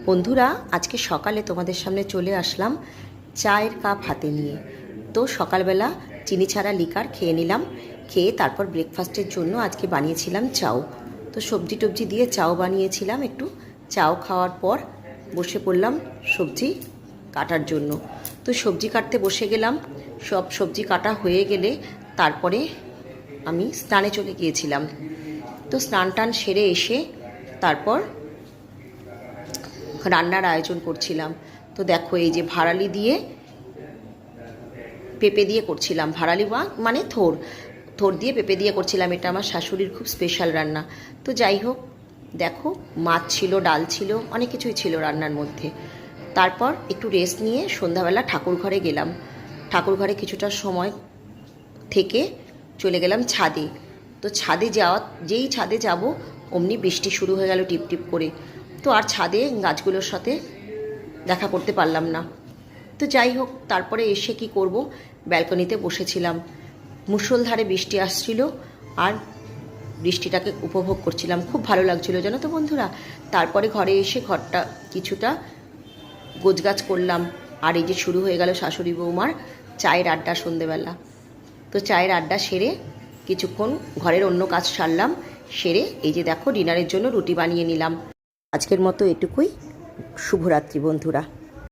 বন্ধুরা, আজকে সকালে তোমাদের সামনে চলে আসলাম চায়ের কাপ হাতে নিয়ে। তো সকালবেলা চিনি ছাড়া লিকার খেয়ে নিলাম। খেয়ে তারপর ব্রেকফাস্টের জন্য আজকে বানিয়েছিলাম চাউ। তো সবজি টবজি দিয়ে চাউ বানিয়েছিলাম। একটু চাউ খাওয়ার পর বসে পড়লাম সবজি কাটার জন্য। তো সবজি কাটতে বসে গেলাম। সব সবজি কাটা হয়ে গেলে তারপরে আমি স্নানে চলে গিয়েছিলাম। তো স্নান টান সেরে এসে তারপর রান্নার আয়োজন করছিলাম। তো দেখো, এই যে ভাড়ালি দিয়ে পেঁপে দিয়ে করছিলাম। ভাড়ালি মানে থোর থোর দিয়ে পেঁপে দিয়ে করছিলাম। এটা আমার শাশুড়ির খুব স্পেশাল রান্না। তো যাই হোক, দেখো, মাছ ছিল, ডাল ছিল, অনেক কিছুই ছিল রান্নার মধ্যে। তারপর একটু রেস্ট নিয়ে সন্ধ্যাবেলা ঠাকুর ঘরে গেলাম। ঠাকুর ঘরে কিছুটা সময় থেকে চলে গেলাম ছাদে। তো ছাদে যেই ছাদে যাব অমনি বৃষ্টি শুরু হয়ে গেল টিপ টিপ করে। তো আর ছাদে গাছগুলোর সাথে দেখা করতে পারলাম না। তো যাই হোক, তারপরে এসে কি করব, ব্যালকনিতে বসেছিলাম। মুষলধারে বৃষ্টি আসছিল আর বৃষ্টিটাকে উপভোগ করছিলাম। খুব ভালো লাগছিল, জানো তো বন্ধুরা। তারপরে ঘরে এসে ঘরটা কিছুটা গোছগাছ করলাম। আর এই যে শুরু হয়ে গেল শাশুড়ি বৌমার চায়ের আড্ডা সন্ধেবেলা। তো চায়ের আড্ডা সেরে কিছুক্ষণ ঘরের অন্য কাজ সারলাম। সেরে এই যে দেখো, ডিনারের জন্য রুটি বানিয়ে নিলাম। আজকের মতো এটুকুই। শুভরাত্রি বন্ধুরা।